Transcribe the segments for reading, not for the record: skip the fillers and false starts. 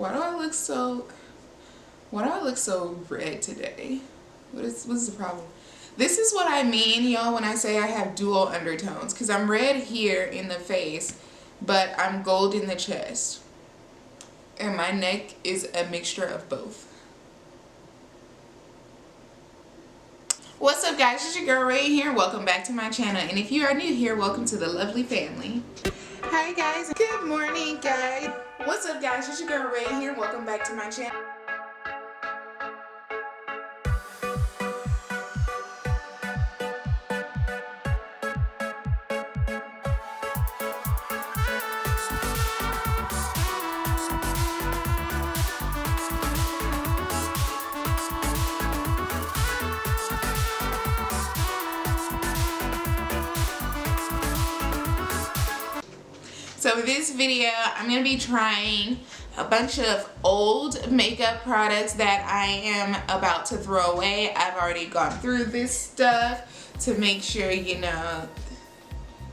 Why do I look so red today? What's the problem? This is what I mean, y'all, when I say I have dual undertones, because I'm red here in the face, but I'm gold in the chest. And my neck is a mixture of both. What's up, guys? It's your girl Ray here. Welcome back to my channel. And if you are new here, welcome to the lovely family. Hi guys. Good morning, guys. What's up, guys? It's your girl Ray here. Welcome back to my channel. So for this video, I'm going to be trying a bunch of old makeup products that I am about to throw away. I've already gone through this stuff to make sure, you know,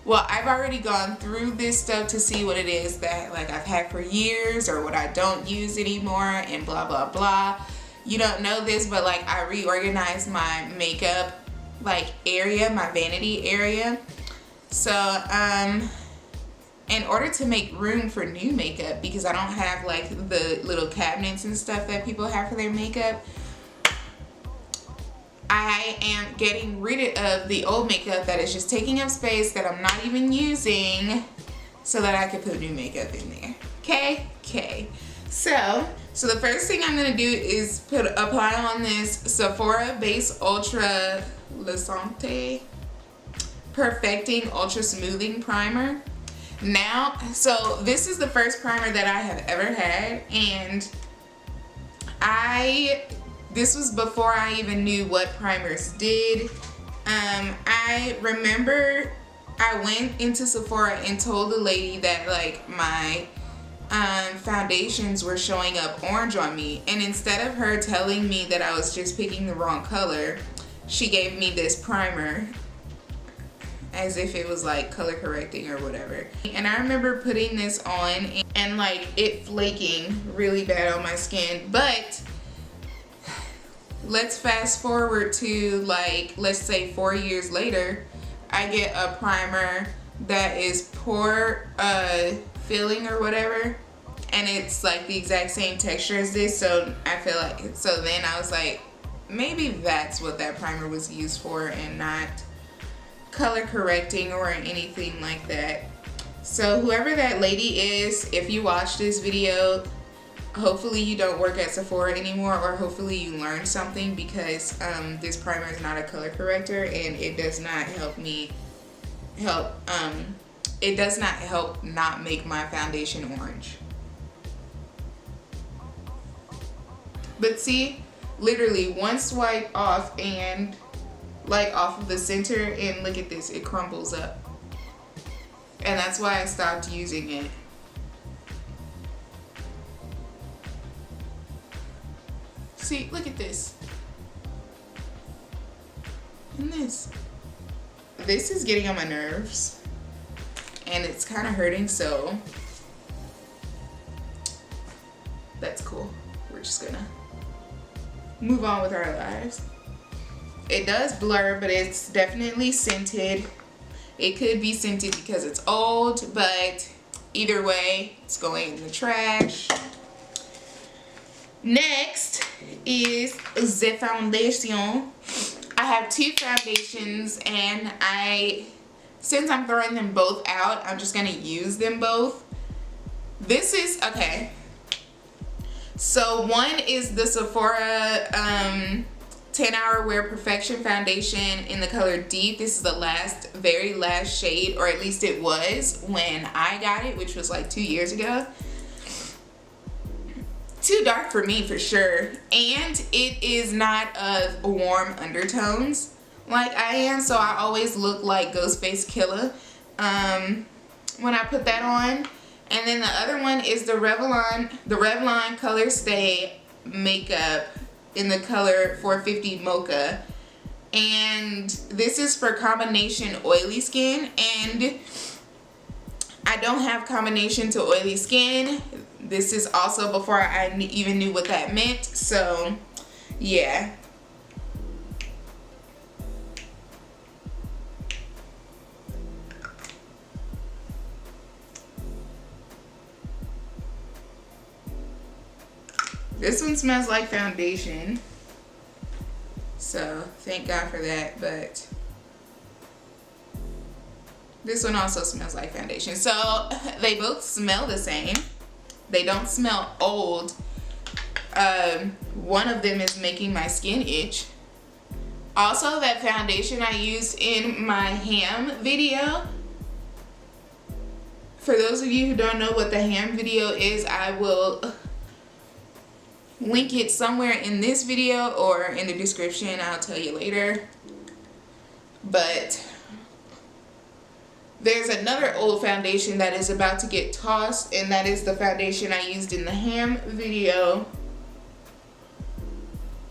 well, I've already gone through this stuff to see what it is that like I've had for years or what I don't use anymore and blah, blah, blah. You don't know this, but like I reorganized my makeup like area, my vanity area. So, in order to make room for new makeup, because I don't have like the little cabinets and stuff that people have for their makeup, I am getting rid of the old makeup that is just taking up space that I'm not even using so that I can put new makeup in there. Okay. So the first thing I'm gonna do is apply on this Sephora Base Ultra Luisante Perfecting Ultra Smoothing Primer. Now, so this is the first primer that I have ever had, and this was before I even knew what primers did. I remember I went into Sephora and told the lady that like my foundations were showing up orange on me, and instead of her telling me that I was just picking the wrong color, she gave me this primer as if it was like color correcting or whatever. And I remember putting this on and like it flaking really bad on my skin. But let's fast forward to like, let's say 4 years later, I get a primer that is pore filling or whatever, and it's like the exact same texture as this. So I feel like, so then I was like, maybe that's what that primer was used for and not color correcting or anything like that. So whoever that lady is, if you watch this video, hopefully you don't work at Sephora anymore, or hopefully you learned something, because this primer is not a color corrector and it does not it does not help not make my foundation orange. But see, literally one swipe off and like off of the center, and look at this, it crumbles up. And that's why I stopped using it. See, look at this. And this is getting on my nerves and it's kind of hurting, so that's cool. We're just gonna move on with our lives. It does blur, but it's definitely scented. It could be scented because it's old, but either way, it's going in the trash. Next is the foundation. I have two foundations, and since I'm throwing them both out, I'm just gonna use them both. This is, okay. So one is the Sephora 10 Hour Wear Perfection Foundation in the color Deep. This is the very last shade, or at least it was when I got it, which was like 2 years ago. Too dark for me for sure, and it is not of warm undertones like I am, so I always look like Ghostface Killah when I put that on. And then the other one is the Revlon Color Stay makeup in the color 450 Mocha, and this is for combination oily skin, and I don't have combination to oily skin. This is also before I even knew what that meant. So yeah. This one smells like foundation, so thank God for that. But this one also smells like foundation. So they both smell the same. They don't smell old. One of them is making my skin itch. Also, that foundation I used in my ham video. For those of you who don't know what the ham video is, I will link it somewhere in this video or in the description. I'll tell you later. But there's another old foundation that is about to get tossed, and that is the foundation I used in the ham video,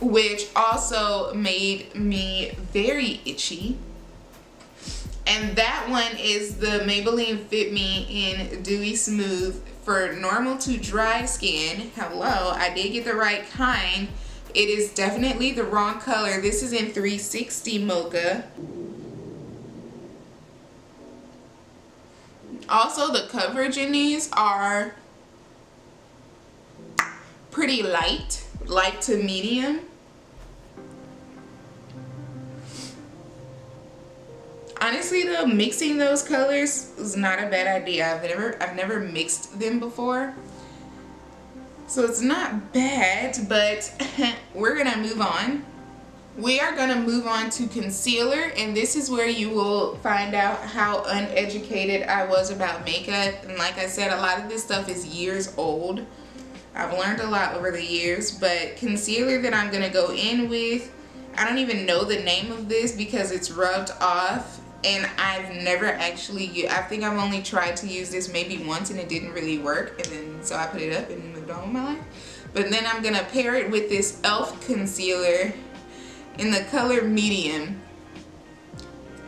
which also made me very itchy. And that one is the Maybelline Fit Me in Dewy Smooth for normal to dry skin. Hello, I did get the right kind. It is definitely the wrong color. This is in 360 Mocha. Also, the coverage in these are pretty light to medium. Honestly though, mixing those colors is not a bad idea. I've never mixed them before, so it's not bad. But we're gonna move on. We are gonna move on to concealer, and this is where you will find out how uneducated I was about makeup. And like I said, a lot of this stuff is years old. I've learned a lot over the years. But concealer that I'm gonna go in with, I don't even know the name of this because it's rubbed off, and I've never actually, I think I've only tried to use this maybe once and it didn't really work, and then so I put it up and moved on with my life. But then I'm gonna pair it with this e.l.f. concealer in the color medium,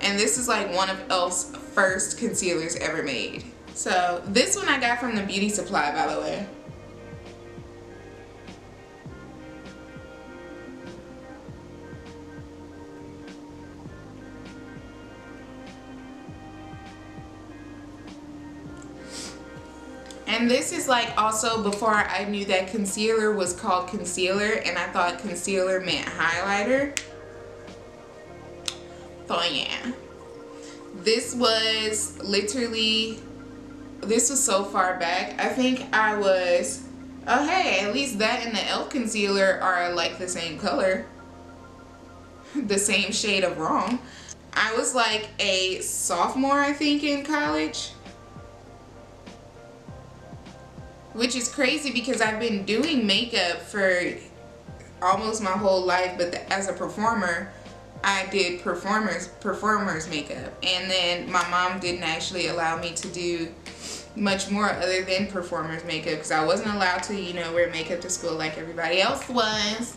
and this is like one of e.l.f.'s first concealers ever made. So this one I got from the Beauty Supply, by the way. And this is like also before I knew that concealer was called concealer, and I thought concealer meant highlighter. So yeah, this was literally, this was so far back. I think I was, oh hey, at least that and the e.l.f. concealer are like the same color, the same shade of wrong. I was like a sophomore, I think, in college. Which is crazy because I've been doing makeup for almost my whole life, but as a performer, I did performers makeup. And then my mom didn't actually allow me to do much more other than performers makeup because I wasn't allowed to, you know, wear makeup to school like everybody else was.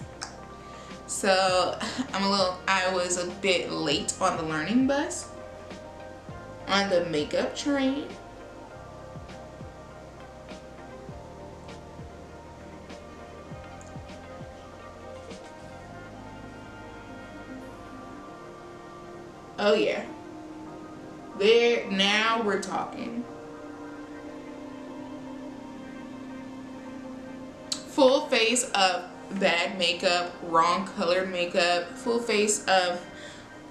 So I was a bit late on the learning bus, on the makeup train. Oh yeah, there, now we're talking. Full face of bad makeup, wrong colored makeup, full face of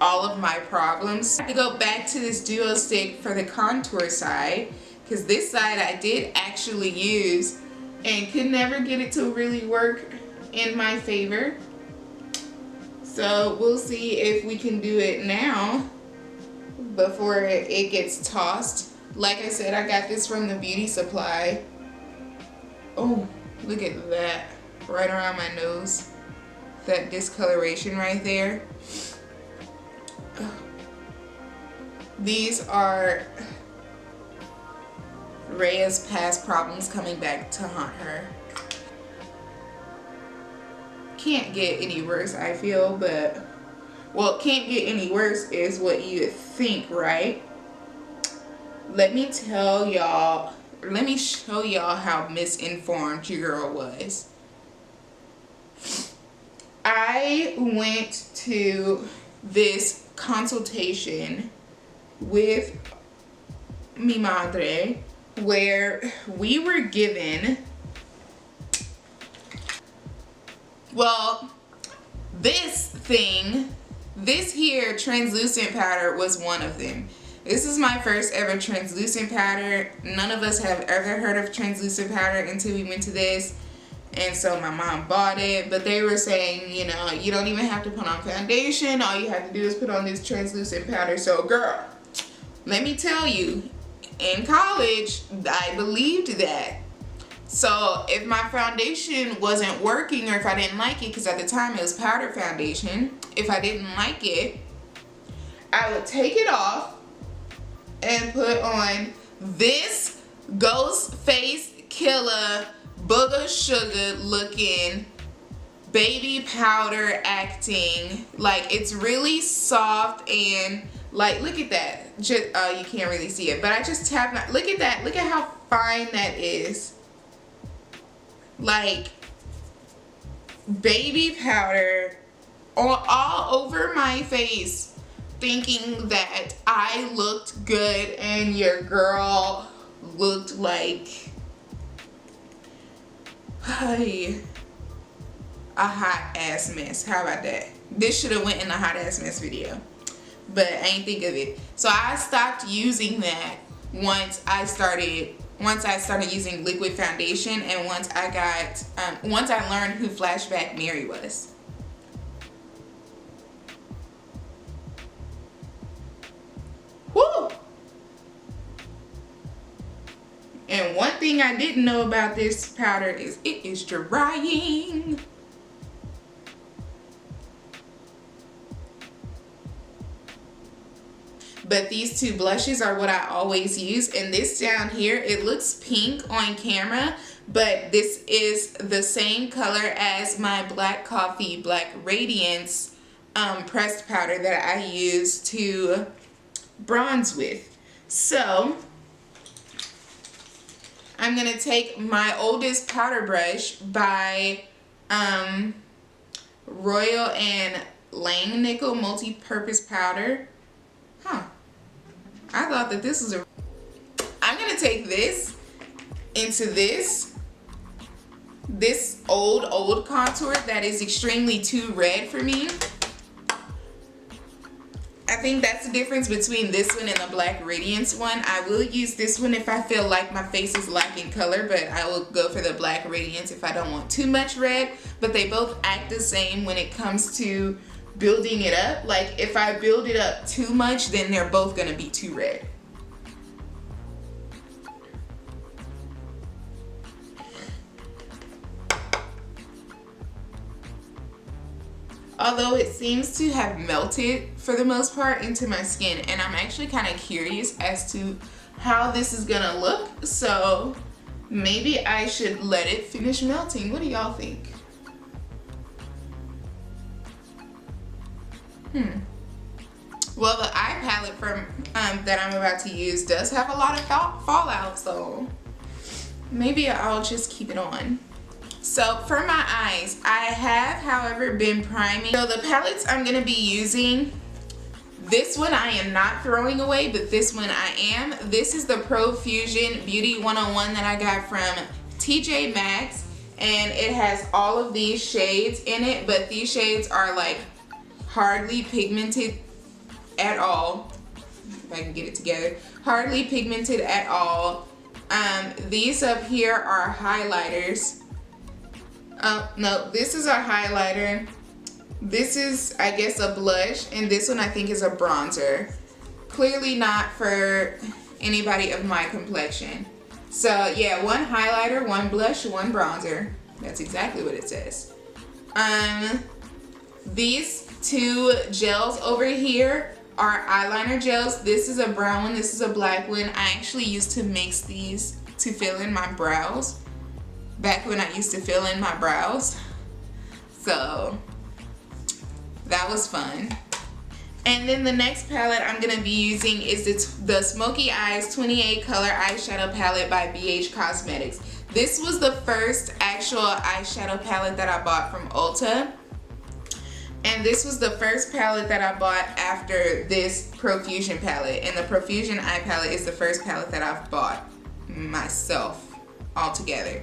all of my problems. I have to go back to this duo stick for the contour side, because this side I did actually use and could never get it to really work in my favor. So we'll see if we can do it now before it gets tossed. Like I said, I got this from the Beauty Supply. Oh, look at that. Right around my nose. That discoloration right there. These are Rhea's past problems coming back to haunt her. Can't get any worse, I feel, but well, can't get any worse is what you think, right? Let me tell y'all let me show y'all how misinformed your girl was. I went to this consultation with mi madre where we were given, well, this here translucent powder was one of them. This is my first ever translucent powder. None of us have ever heard of translucent powder until we went to this. And so my mom bought it, but they were saying, you know, you don't even have to put on foundation. All you have to do is put on this translucent powder. So girl, let me tell you, in college, I believed that. So if my foundation wasn't working, or if I didn't like it, because at the time it was powder foundation, if I didn't like it, I would take it off and put on this Ghost Face Killer Booger Sugar looking baby powder acting. Like, it's really soft and like, look at that. Just you can't really see it, but I just tap my, look at that. Look at how fine that is. Like, baby powder all over my face, thinking that I looked good and your girl looked like a hot ass mess. How about that? This should have went in the hot ass mess video, but I ain't think of it. So I stopped using that once I started using liquid foundation, and once I learned who Flashback Mary was. Woo! And one thing I didn't know about this powder is it is drying. But these two blushes are what I always use. And this down here, it looks pink on camera, but this is the same color as my Black Coffee Black Radiance pressed powder that I use to bronze with. So I'm gonna take my oldest powder brush by Royal and Langnickel multi-purpose powder. Huh. I thought that this was I'm gonna take this into this old contour that is extremely too red for me. I think that's the difference between this one and the Black Radiance one. I will use this one if I feel like my face is lacking color, but I will go for the Black Radiance if I don't want too much red. But they both act the same when it comes to building it up. Like, if I build it up too much, then they're both gonna be too red. Although it seems to have melted for the most part into my skin, and I'm actually kind of curious as to how this is gonna look, so maybe I should let it finish melting. What do y'all think? Well, the eye palette from that I'm about to use does have a lot of fallout, so maybe I'll just keep it on. So for my eyes, I have, however, been priming. So the palettes I'm going to be using, this one I am not throwing away, but this one I am. This is the Profusion Beauty 101 that I got from TJ Maxx, and it has all of these shades in it, but these shades are like hardly pigmented at all. If I can get it together. Hardly pigmented at all. These up here are highlighters. No, this is a highlighter. This is, I guess, a blush, and this one I think is a bronzer. Clearly not for anybody of my complexion. So yeah, one highlighter, one blush, one bronzer. That's exactly what it says. These two gels over here are eyeliner gels. This is a brown one, this is a black one. I actually used to mix these to fill in my brows back when I used to fill in my brows. So that was fun. And then the next palette I'm going to be using is the Smoky Eyes 28 Color Eyeshadow Palette by BH Cosmetics. This was the first actual eyeshadow palette that I bought from Ulta. And this was the first palette that I bought after this Profusion palette. And the Profusion eye palette is the first palette that I've bought myself altogether.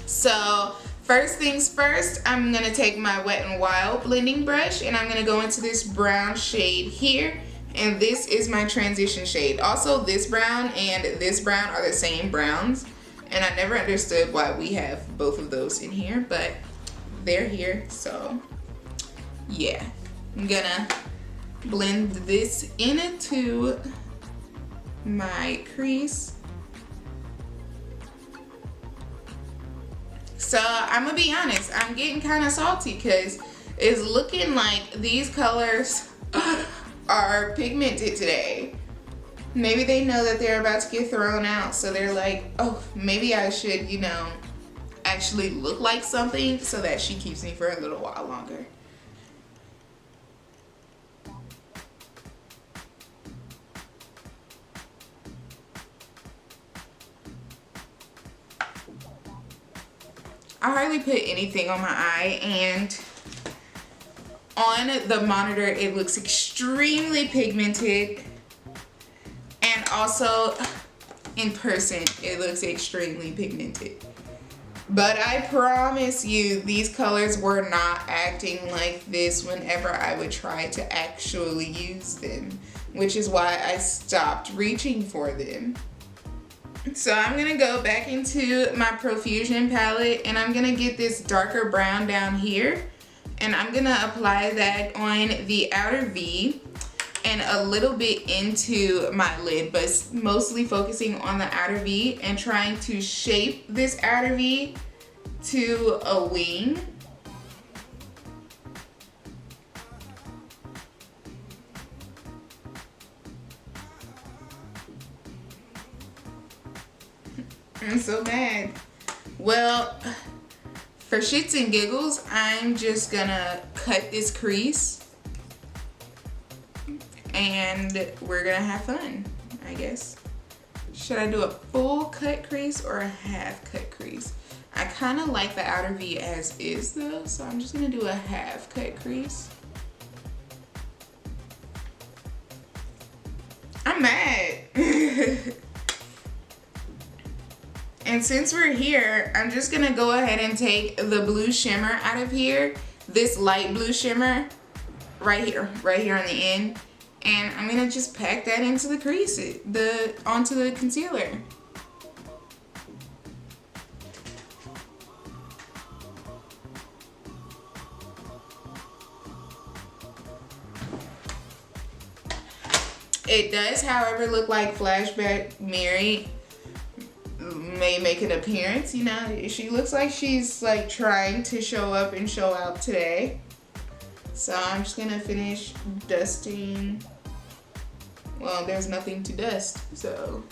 So first things first, I'm going to take my Wet n Wild blending brush and I'm going to go into this brown shade here. And this is my transition shade. Also, this brown and this brown are the same browns. And I never understood why we have both of those in here, but they're here, so yeah. I'm gonna blend this into my crease. So I'm gonna be honest, I'm getting kind of salty because it's looking like these colors are pigmented today. Maybe they know that they're about to get thrown out, so they're like, oh, maybe I should, you know, actually look like something so that she keeps me for a little while longer. I hardly put anything on my eye, and on the monitor it looks extremely pigmented, and also in person it looks extremely pigmented. But I promise you, these colors were not acting like this whenever I would try to actually use them, which is why I stopped reaching for them. So I'm gonna go back into my Profusion palette and I'm gonna get this darker brown down here, and I'm gonna apply that on the outer V and a little bit into my lid, but mostly focusing on the outer V and trying to shape this outer V to a wing. I'm so mad. Well, for shits and giggles, I'm just gonna cut this crease and we're gonna have fun, I guess. Should I do a full cut crease or a half cut crease? I kind of like the outer V as is though, so I'm just gonna do a half cut crease. I'm mad. And since we're here, I'm just gonna go ahead and take the blue shimmer out of here, this light blue shimmer right here on the end, and I'm gonna just pack that into the crease, onto the concealer. It does, however, look like Flashback Mary may make an appearance. You know, she looks like she's like trying to show up and show out today. So I'm just gonna finish dusting. Well, there's nothing to dust, so.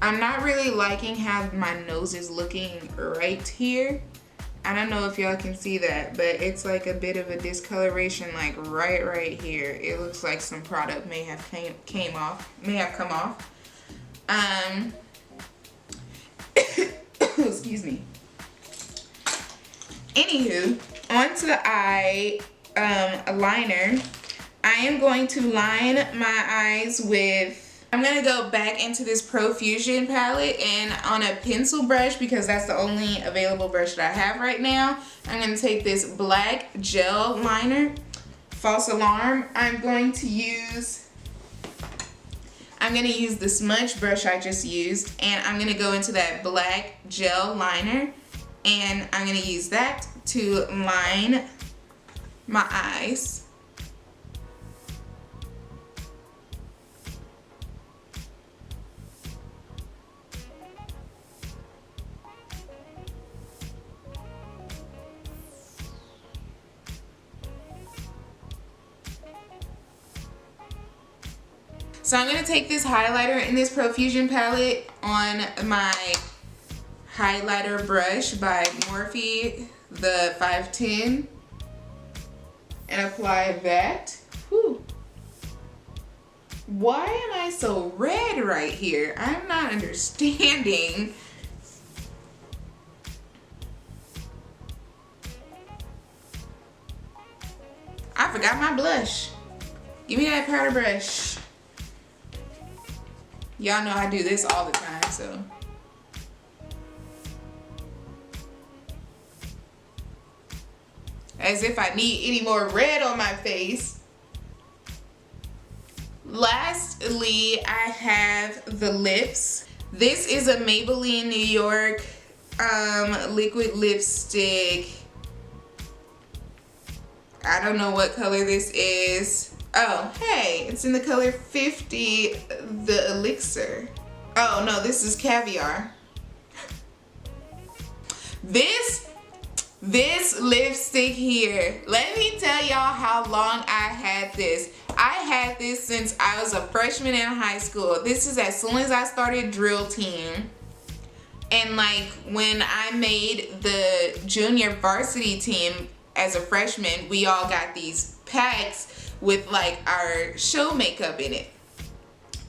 I'm not really liking how my nose is looking right here. I don't know if y'all can see that, but it's like a bit of a discoloration like right here. It looks like some product may have come off. Excuse me. Anywho, onto the eye liner. I am going to line my eyes with, I'm gonna go back into this Profusion palette, and on a pencil brush, because that's the only available brush that I have right now, I'm gonna take this black gel liner, False Alarm. I'm gonna use the smudge brush I just used, and I'm gonna go into that black gel liner, and I'm gonna use that to line my eyes. So I'm going to take this highlighter in this Profusion palette on my highlighter brush by Morphe, the 510. and apply that. Whew. Why am I so red right here? I'm not understanding. I forgot my blush. Give me that powder brush. Y'all know I do this all the time, so. As if I need any more red on my face. Lastly, I have the lips. This is a Maybelline New York liquid lipstick. I don't know what color this is. Oh, hey, it's in the color 50, the Elixir. Oh no, this is Caviar. This lipstick here, let me tell y'all how long I had this. I had this since I was a freshman in high school. This is as soon as I started drill team. And like when I made the junior varsity team as a freshman, we all got these packs with like our show makeup in it.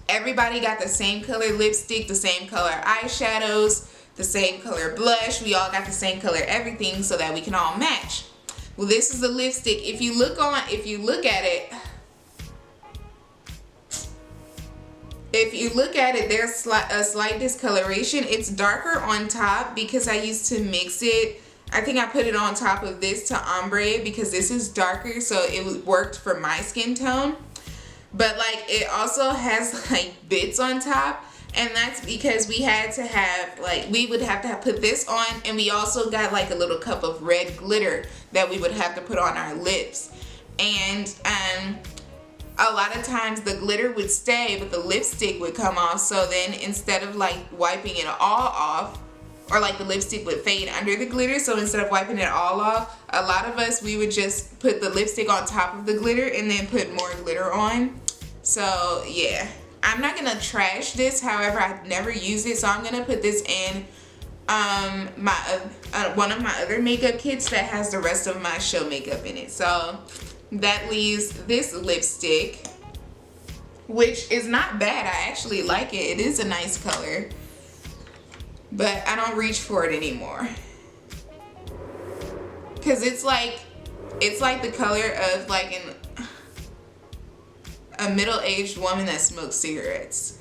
Everybody got the same color lipstick, the same color eyeshadows, the same color blush. We all got the same color everything so that we can all match. Well, this is the lipstick. If you look at it, there's a slight discoloration. It's darker on top because I used to mix it. I think I put it on top of this to ombre because this is darker, so it worked for my skin tone. But like it also has like bits on top, and that's because we had to have like, we would have to put this on, and we also got like a little cup of red glitter that we would have to put on our lips. And a lot of times the glitter would stay, but the lipstick would come off. So then instead of like wiping it all off, or like the lipstick would fade under the glitter, so instead of wiping it all off, a lot of us, we would just put the lipstick on top of the glitter and then put more glitter on. So yeah, I'm not gonna trash this. However, I've never used it, so I'm gonna put this in one of my other makeup kits that has the rest of my show makeup in it. So that leaves this lipstick, which is not bad. I actually like it. It is a nice color, but I don't reach for it anymore because it's like the color of like a middle-aged woman that smokes cigarettes.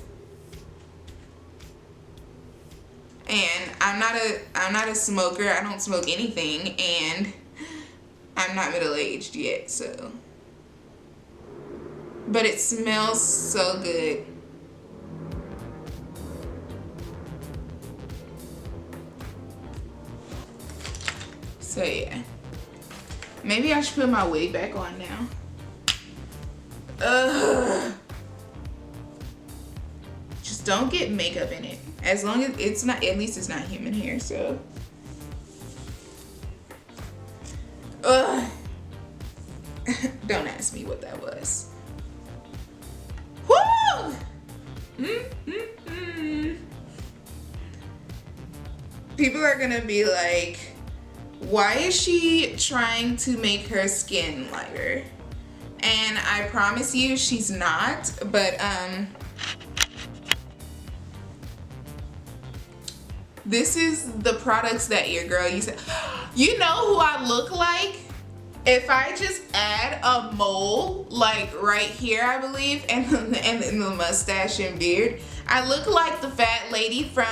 And I'm not a smoker. I don't smoke anything, and I'm not middle-aged yet, so. But it smells so good. So yeah. Maybe I should put my wig back on now. Ugh. Just don't get makeup in it. As long as it's not, at least it's not human hair, so. Ugh. Don't ask me what that was. Woo! People are gonna be like, why is she trying to make her skin lighter? And I promise you she's not, but this is the products that your girl used to. You know who I look like? If I just add a mole, like right here, I believe, and the mustache and beard, I look like the fat lady from,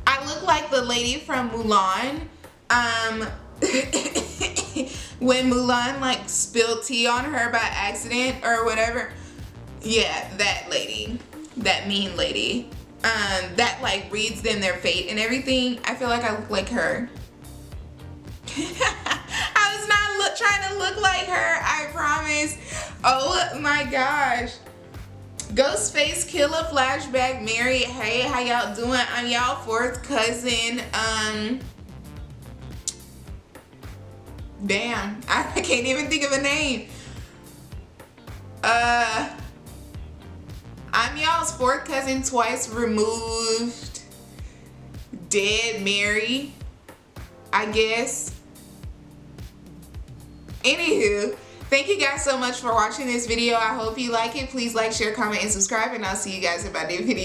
I look like the lady from Mulan. When Mulan like spilled tea on her by accident or whatever. Yeah, that lady. That mean lady. That like reads them their fate and everything. I feel like I look like her. I was not trying to look like her, I promise. Oh my gosh. Ghostface Killah flashback Mary. Hey, how y'all doing? I'm y'all fourth cousin. Damn, I can't even think of a name. I'm y'all's fourth cousin twice removed. Dead Mary, I guess. Anywho, thank you guys so much for watching this video. I hope you like it. Please like, share, comment, and subscribe, and I'll see you guys in my new video.